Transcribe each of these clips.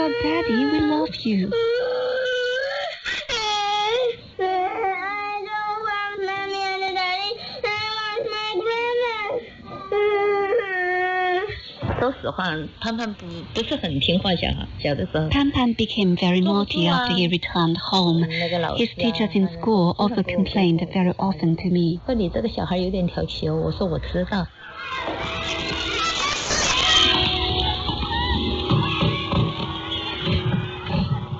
Well, Daddy, we love you. I don't want Mommy and Daddy. I want my grandma. 说实话，潘潘不是很听话小的时候。Pan Pan became very naughty after he returned home. His teachers in school also complained very often to me. 说你这个小孩有点调皮哦，我说我知道。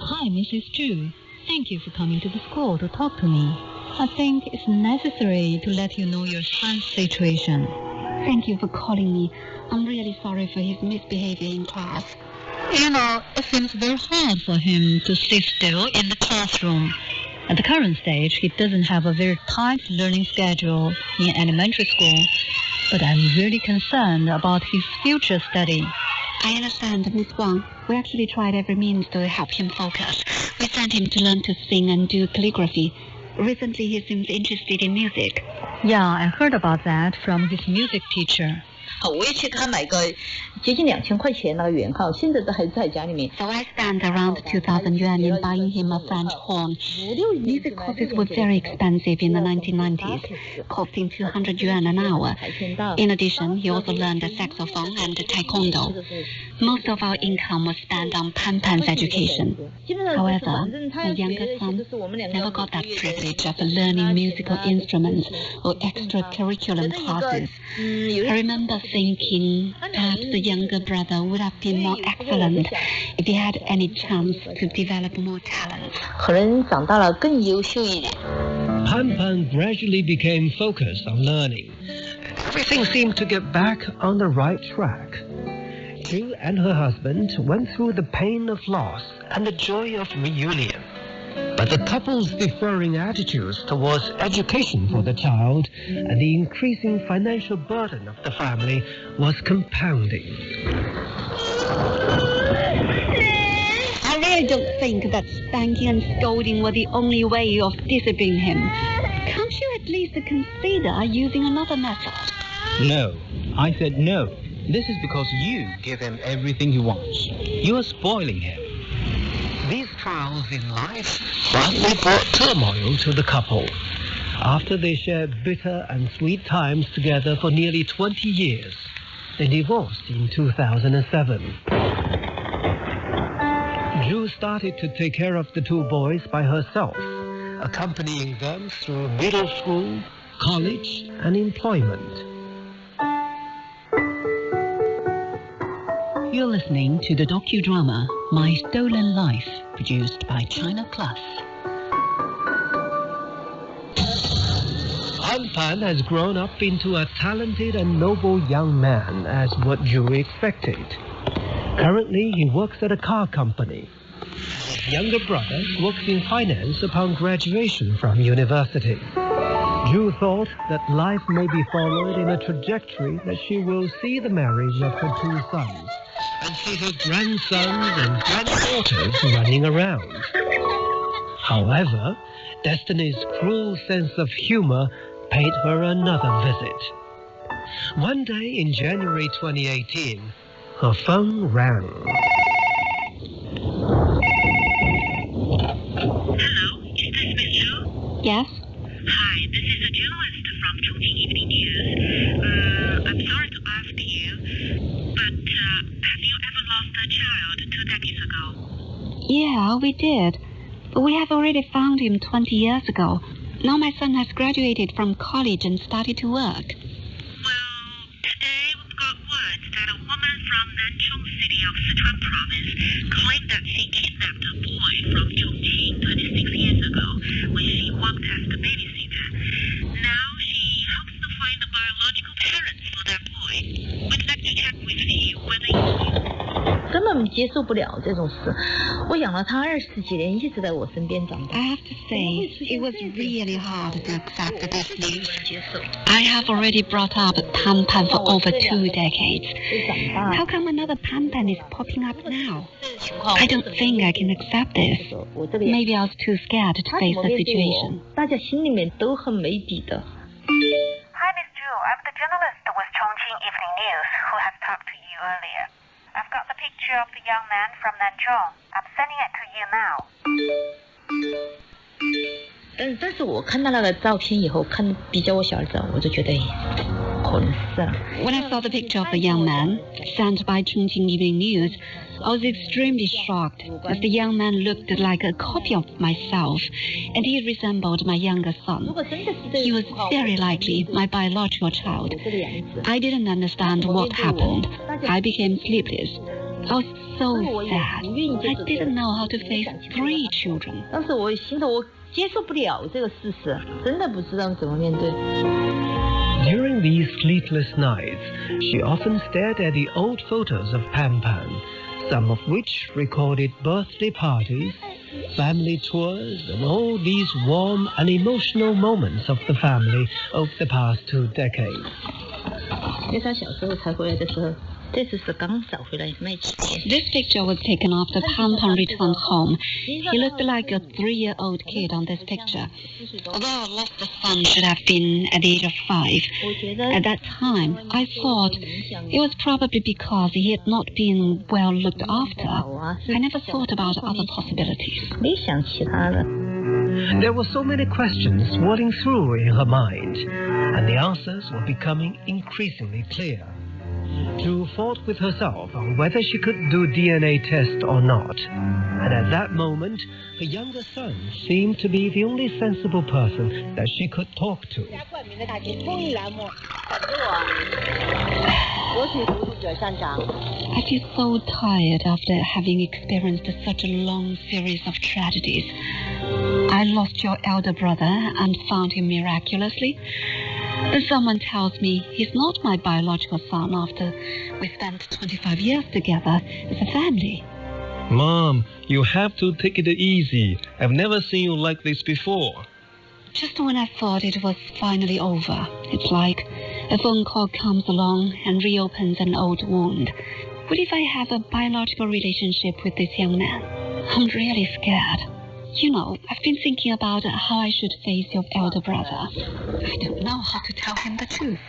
Hi, Mrs. Zhu. Thank you for coming to the school to talk to me. I think it's necessary to let you know your son's situation. Thank you for calling me. I'm really sorry for his misbehavior in class. You know, it seems very hard for him to sit still in the classroom. At the current stage, he doesn't have a very tight learning schedule in elementary school, but I'm really concerned about his future study. I understand, Miss Wang. We actually tried every means to help him focus. We sent him to learn to sing and do calligraphy. Recently, he seems interested in music. Yeah, I heard about that from his music teacher. 我也去给他买个接近2000块钱那个圆号，现在都还在家里面。So I spent around 2,000 yuan in buying him a French horn. Music courses were very expensive in the 1990s, costing 200 yuan an hour. In addition, he also learned the saxophone and taekwondo. Most of our income was spent on Pan Pan's education. However, my younger son never got that privilege of learning musical instruments or extracurricular classes. I remember thinking perhaps the younger brother would have been more excellent if he had any chance to develop more talent. 可能长大了更优秀一点。 Pan Pan gradually became focused on learning. Everything seemed to get back on the right track. Zhu and her husband went through the pain of loss and the joy of reunion. But the couple's differing attitudes towards education for the child and the increasing financial burden of the family was compounding. I really don't think that spanking and scolding were the only way of disciplining him. Can't you at least consider using another method? No. I said no. This is because you give him everything he wants. You are spoiling him. These trials in life finally brought turmoil to the couple. After they shared bitter and sweet times together for nearly 20 years, they divorced in 2007. Zhu started to take care of the two boys by herself, accompanying them through middle school, college, and employment. You're listening to the docudrama My Stolen Life, produced by China Plus. Pan Pan has grown up into a talented and noble young man, as what Zhu expected. Currently, he works at a car company. His younger brother works in finance upon graduation from university. Zhu thought that life may be followed in a trajectory that she will see the marriage of her two sons and see her grandsons and granddaughters running around. However, Destiny's cruel sense of humor paid her another visit. One day in January 2018, her phone rang. Hello, is this Miss Zhu? Yes? Hi, this is a journalist from Chongqing Evening News. I'm sorry to ask you, but have you ever lost a child 2 decades ago? Yeah, we did. But we have already found him 20 years ago. Now my son has graduated from college and started to work. Well, today we've got word that a woman from Nanchong City of Sichuan province claimed that she kidnapped a boy from Chongqing 26 years ago when she worked as the babysitter. Now she hopes to find the biological parents for that boy. We'd like to check with you whether you... 根本接受不了这种事。我养了他20几年，一直在我身边长大。 I have to say, it was really hard to accept this news. I have already brought up Pan Pan for over 2 decades. How come another Pan Pan is popping up now? I don't think I can accept this. Maybe I was too scared to face the situation. 大家心里面都很没底的。 Hi, Miss Zhu. I'm the journalist with Chongqing Evening News who has talked to you earlier. I've got the picture of the young man from Nanchong. I'm sending it to you now. 但是我看到那个照片以后，看比较我小儿子，我就觉得可能是了。 When I saw the picture of the young man sent by Chongqing Evening News, I was extremely shocked as the young man looked like a copy of myself and he resembled my younger son. He was very likely my biological child. I didn't understand what happened. I became sleepless. I was so sad. I didn't know how to face 3 children. 当时我心头我接受不了这个事实，真的不知道怎么面对。 During these sleepless nights, she often stared at the old photos of Pan Pan, some of which recorded birthday parties, family tours, and all these warm and emotional moments of the family over the past 2 decades. 因为他小时候才回来的时候，这次是刚找回来没几天。 This picture was taken after Pan Pan returned home. He looked like a 3-year-old kid on this picture. Although I lost the son should have been at the age of 5. At that time, I thought it was probably because he had not been well looked after. I never thought about other possibilities. 没想其他的。 There were so many questions swirling through in her mind, and the answers were becoming increasingly clear. Zhu fought with herself on whether she could do DNA test or not. And at that moment, her younger son seemed to be the only sensible person that she could talk to. I feel so tired after having experienced such a long series of tragedies. I lost your elder brother and found him miraculously. Someone tells me he's not my biological son after we spent 25 years together as a family. Mom, you have to take it easy. I've never seen you like this before. Just when I thought it was finally over, it's like a phone call comes along and reopens an old wound. What if I have a biological relationship with this young man? I'm really scared. You know, I've been thinking about how I should face your elder brother. I don't know how to tell him the truth.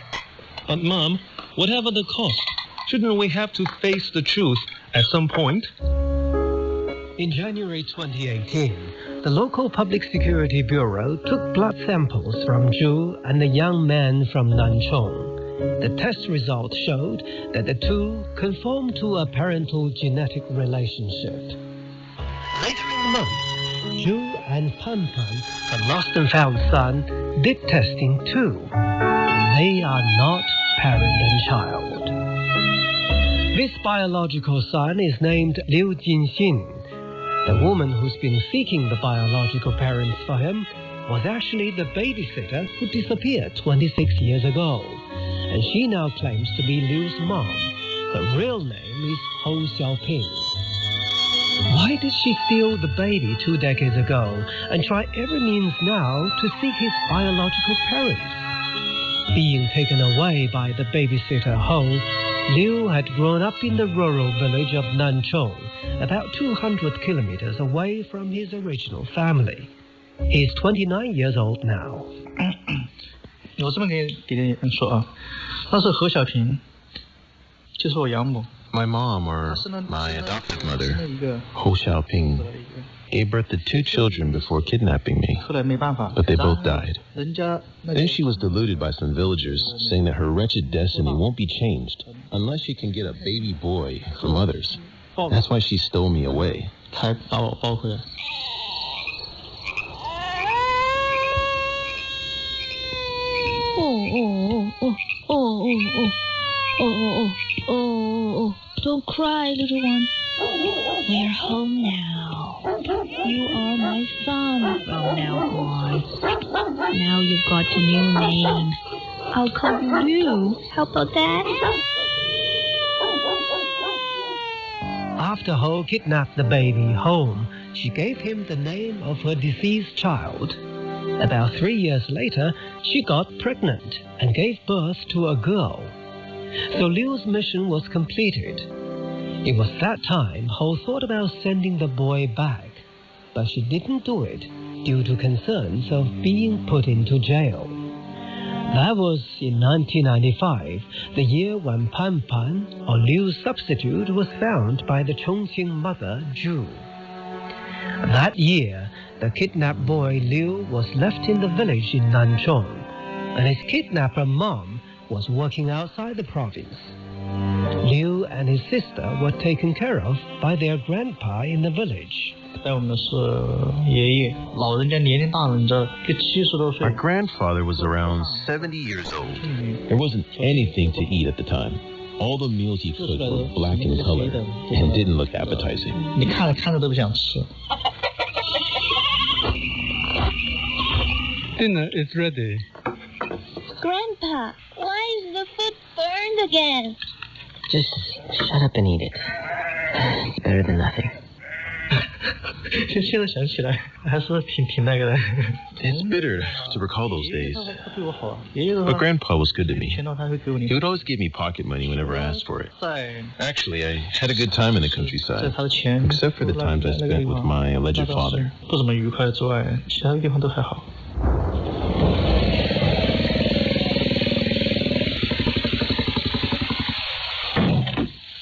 But Mom, whatever the cost, shouldn't we have to face the truth at some point? In January 2018, the local Public Security Bureau took blood samples from Zhu and the young man from Nanchong. The test results showed that the two conformed to a parental genetic relationship. Later in the month, Zhu and Pan Pan, her lost and found son, did testing too. They are not parent and child. This biological son is named Liu Jinxin. The woman who's been seeking the biological parents for him was actually the babysitter who disappeared 26 years ago. And she now claims to be Liu's mom. Her real name is Hou Xiaoping. Why did she steal the baby 2 decades ago and try every means now to seek his biological parents? Being taken away by the babysitter Hou, Liu had grown up in the rural village of Nanchong, about 200 kilometers away from his original family. He's 29 years old now. 我这么给你们说啊，那是何小平，就是我养母。 My mom, or my adoptive mother, Hou Xiaoping, gave birth to 2 children before kidnapping me, but they both died. Then she was deluded by some villagers, saying that her wretched destiny won't be changed unless she can get a baby boy from others. That's why she stole me away. Don't cry, little one. We're home now. You are my son from now on. Now you've got a new name. I'll call you Liu. How about that? After Hou kidnapped the baby home, she gave him the name of her deceased child. About 3 years later, she got pregnant and gave birth to a girl. So Liu's mission was completed. It was that time Hou thought about sending the boy back, but she didn't do it due to concerns of being put into jail. That was in 1995, the year when Pan Pan, or Liu's substitute, was found by the Chongqing mother, Zhu. That year, the kidnapped boy Liu was left in the village in Nanchong, and his kidnapper mom was working outside the province. Liu and his sister were taken care of by their grandpa in the village. My grandfather was around 70 years old. There wasn't anything to eat at the time. All the meals he cooked were black in color and didn't look appetizing. Dinner is ready. Grandpa, why is the food burned again? Just shut up and eat it. It's better than nothing. It's bitter to recall those days. But Grandpa was good to me. He would always give me pocket money whenever I asked for it. Actually, I had a good time in the countryside, except for the times I spent with my alleged father.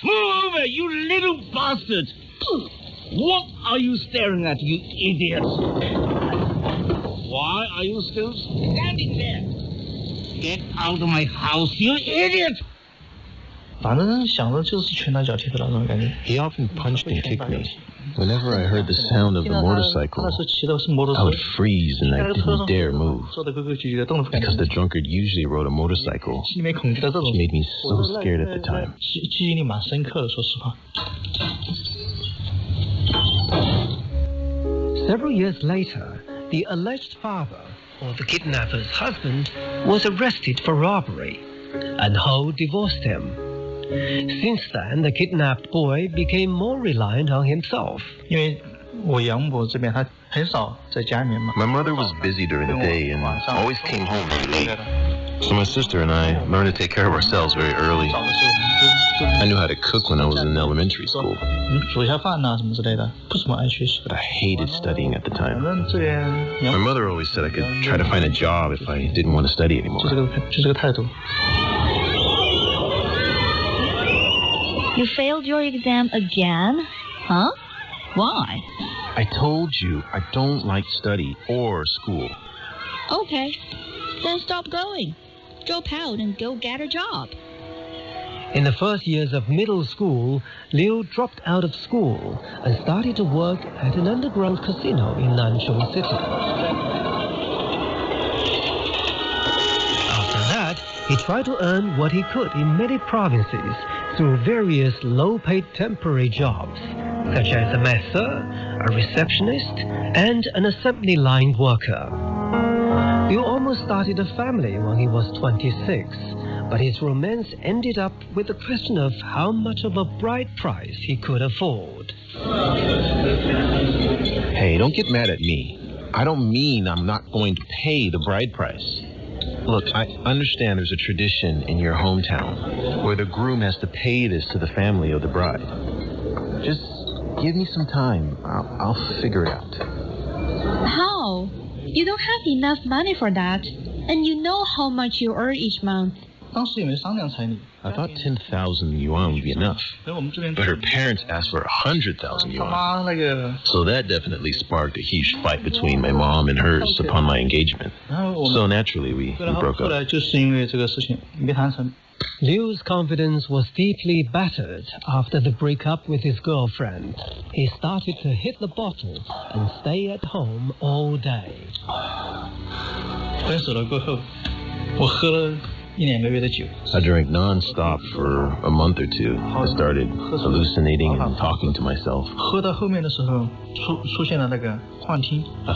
Move over, you little bastard! What are you staring at, you idiot? Why are you still standing there? Get out of my house, you idiot! He often punched and kicked me. Whenever I heard the sound of the motorcycle, I would freeze and I didn't dare move. Because the drunkard usually rode a motorcycle, which made me so scared at the time. Several years later, the alleged father, or the kidnapper's husband, was arrested for robbery, and Ho divorced him. Since then, the kidnapped boy became more reliant on himself. My mother was busy during the day and always came home very late. So my sister and I learned to take care of ourselves very early. I knew how to cook when I was in elementary school. But I hated studying at the time. My mother always said I could try to find a job if I didn't want to study anymore. You failed your exam again? Huh? Why? I told you I don't like study or school. Okay, then stop going. Drop out and go get a job. In the first years of middle school, Liu dropped out of school and started to work at an underground casino in Nanchong City. After that, he tried to earn what he could in many provinces through various low-paid temporary jobs, such as a masseur, a receptionist, and an assembly line worker. Liu almost started a family when he was 26, but his romance ended up with the question of how much of a bride price he could afford. Hey, don't get mad at me. I don't mean I'm not going to pay the bride price. Look, I understand there's a tradition in your hometown where the groom has to pay this to the family of the bride. Just give me some time. I'll figure it out. How? You don't have enough money for that, and you know how much you earn each month. I thought 10,000 yuan would be enough, but her parents asked for 100,000 yuan. So that definitely sparked a huge fight between my mom and hers upon my engagement. So naturally, we broke up. Liu's confidence was deeply battered after the breakup with his girlfriend. He started to hit the bottle and stay at home all day. I drank non-stop for a month or two. I started hallucinating and talking to myself. I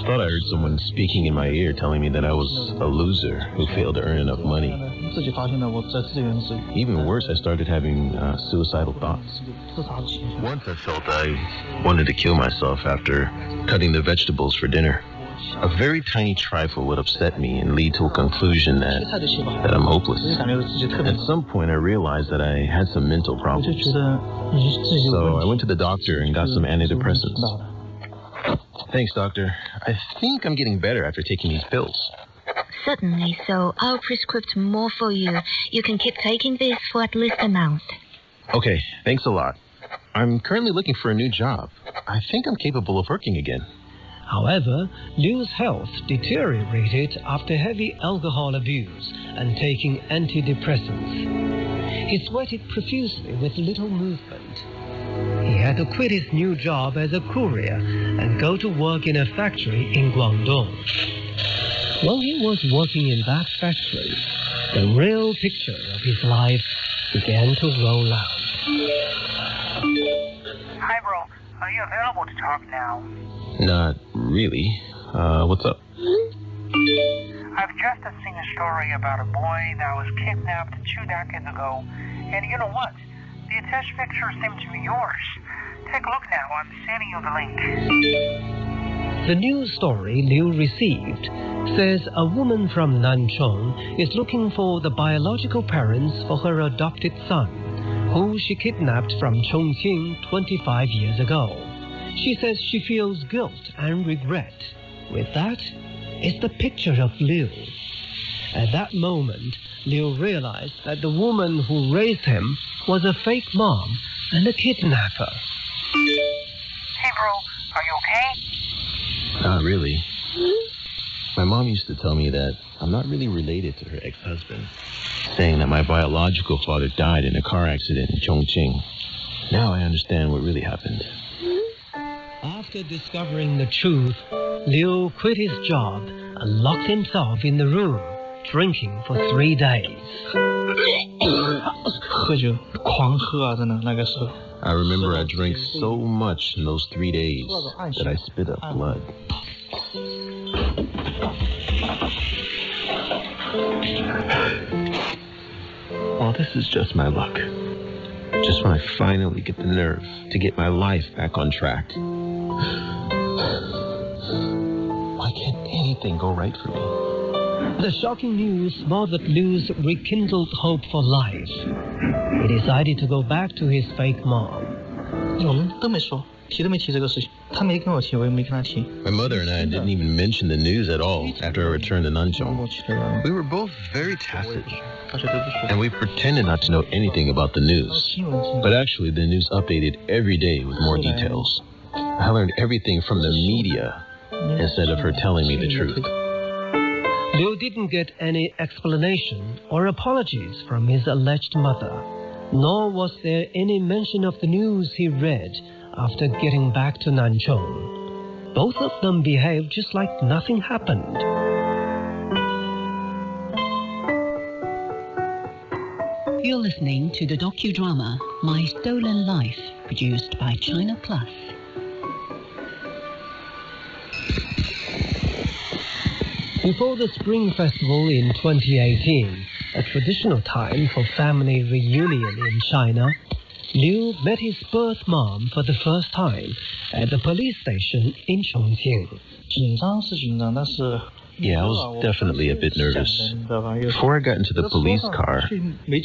thought I heard someone speaking in my ear telling me that I was a loser who failed to earn enough money. Even worse, I started having suicidal thoughts. Once I felt I wanted to kill myself after cutting the vegetables for dinner. A very tiny trifle would upset me and lead to a conclusion that I'm hopeless. At some point, I realized that I had some mental problems. So I went to the doctor and got some antidepressants. Thanks, doctor. I think I'm getting better after taking these pills. Certainly, so I'll prescribe more for you. You can keep taking this for at least a month. Okay, thanks a lot. I'm currently looking for a new job. I think I'm capable of working again. However, Liu's health deteriorated after heavy alcohol abuse and taking antidepressants. He sweated profusely with little movement. He had to quit his new job as a courier and go to work in a factory in Guangdong. While he was working in that factory, the real picture of his life began to roll out. Hi, bro. Are you available to talk now? Not really. What's up? I've just seen a story about a boy that was kidnapped 2 decades ago. And you know what? The attached picture seems to be yours. Take a look now. I'm sending you the link. The news story Liu received says a woman from Nanchong is looking for the biological parents for her adopted son, who she kidnapped from Chongqing 25 years ago. She says she feels guilt and regret. With that is the picture of Liu. At that moment, Liu realized that the woman who raised him was a fake mom and a kidnapper. Hey, bro. Are you okay? Not really. My mom used to tell me that I'm not really related to her ex-husband, saying that my biological father died in a car accident in Chongqing. Now I understand what really happened. After discovering the truth, Liu quit his job and locked himself in the room, drinking for 3 days. I remember I drank so much in those 3 days that I spit up blood. Well, this is just my luck. Just when I finally get the nerve to get my life back on track. Why can't anything go right for me? The shocking news smothered Liu's rekindled hope for life. He decided to go back to his fake mom. My mother and I didn't even mention the news at all after I returned to Nanchong. We were both very tacit, and we pretended not to know anything about the news. But actually, the news updated every day with more details. I learned everything from the media instead of her telling me the truth. Liu didn't get any explanation or apologies from his alleged mother, nor was there any mention of the news he read after getting back to Nanchong. Both of them behaved just like nothing happened. You're listening to the docudrama My Stolen Life, produced by China Plus. Before the Spring Festival in 2018, a traditional time for family reunion in China, Liu met his birth mom for the first time at the police station in Chongqing. Yeah, I was definitely a bit nervous. Before I got into the police car,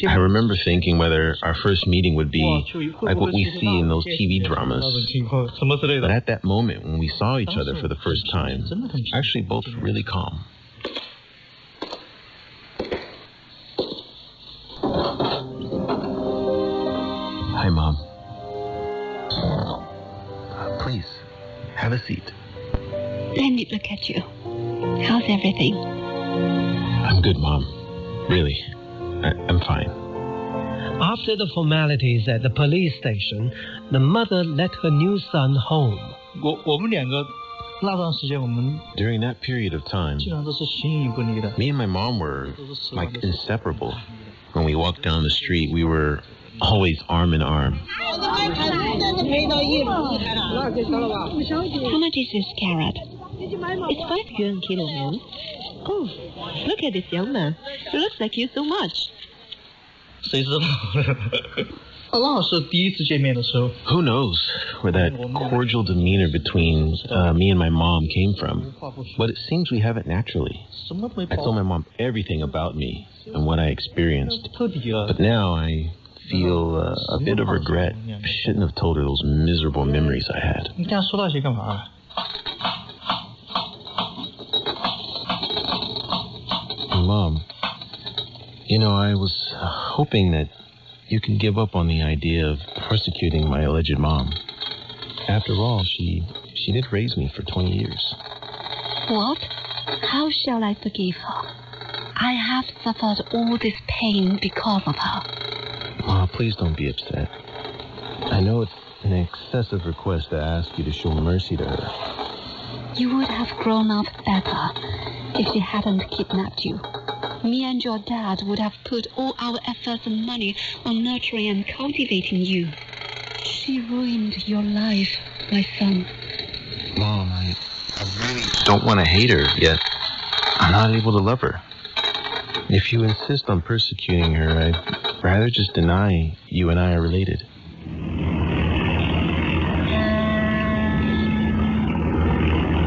I remember thinking whether our first meeting would be like what we see in those TV dramas. But at that moment, when we saw each other for the first time, actually both really calm. Hi, Mom. Please, have a seat. Let me look at you. How's everything? I'm good, Mom. Really. I'm fine. After the formalities at the police station, the mother led her new son home. During that period of time, me and my mom were like inseparable. When we walked down the street, we were always arm in arm. How much is this carrot? It's 5 yuan kilo, man. Oh, look at this young man. He looks like you so much. Who knows where that cordial demeanor between me and my mom came from? But it seems we have it naturally. I told my mom everything about me and what I experienced. But now I feel a bit of regret. I shouldn't have told her those miserable memories I had. Mom, you know, I was hoping that you can give up on the idea of persecuting my alleged mom. After all, she did raise me for 20 years. What? How shall I forgive her? I have suffered all this pain because of her. Ma, please don't be upset. I know it's an excessive request to ask you to show mercy to her. You would have grown up better if she hadn't kidnapped you. Me and your dad would have put all our efforts and money on nurturing and cultivating you. She ruined your life, my son. Mom, I really don't want to hate her, yet I'm not able to love her. If you insist on persecuting her, I'd rather just deny you and I are related.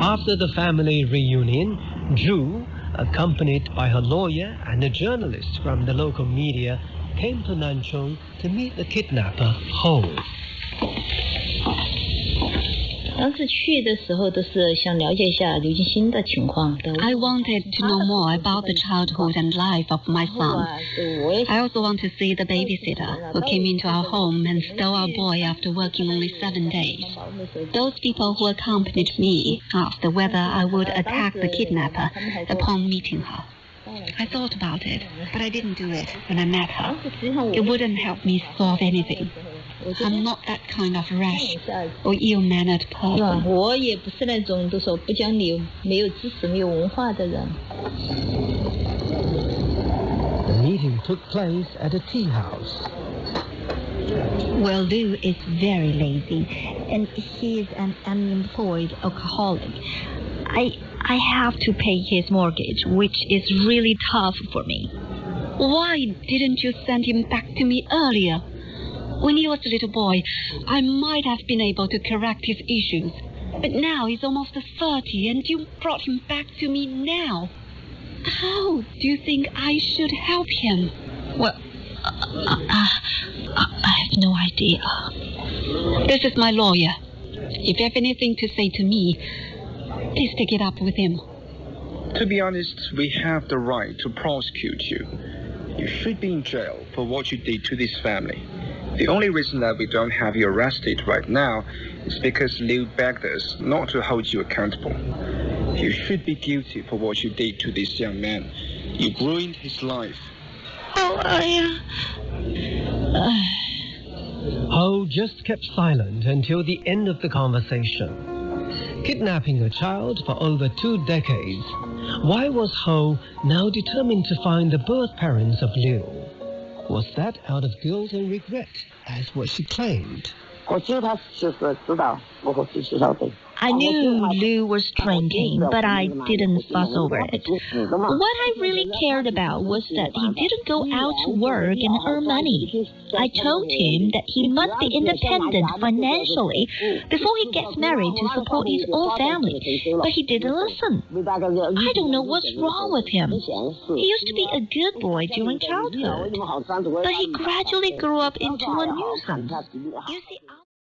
After the family reunion, Zhu, accompanied by her lawyer and a journalist from the local media, came to Nanchong to meet the kidnapper, Ho. 当时去的时候都是想了解一下刘金星的情况。I wanted to know more about the childhood and life of my son. I also want to see the babysitter who came into our home and stole our boy after working only 7 days. Those people who accompanied me asked whether I would attack the kidnapper upon meeting her. I thought about it, but I didn't do it when I met her. It wouldn't help me solve anything. I'm not that kind of rash or ill-mannered person. 我也不是那种都说不讲理、没有知识、没有文化的人。 The meeting took place at a tea house. Well, Lou is very lazy, and he is an unemployed alcoholic. I have to pay his mortgage, which is really tough for me. Why didn't you send him back to me earlier? When he was a little boy, I might have been able to correct his issues. But now he's almost 30, and you brought him back to me now. How do you think I should help him? Well, I have no idea. This is my lawyer. If you have anything to say to me, please take it up with him. To be honest, we have the right to prosecute you. You should be in jail for what you did to this family. The only reason that we don't have you arrested right now is because Liu begged us not to hold you accountable. You should be guilty for what you did to this young man. You ruined his life. Ho just kept silent until the end of the conversation. Kidnapping a child for over 2 decades, why was Ho now determined to find the birth parents of Liu? Was that out of guilt and regret, as what she claimed? I knew Lou was drinking, but I didn't fuss over it. What I really cared about was that he didn't go out to work and earn money. I told him that he must be independent financially before he gets married to support his own family, but he didn't listen. I don't know what's wrong with him. He used to be a good boy during childhood, but he gradually grew up into a nuisance. You see,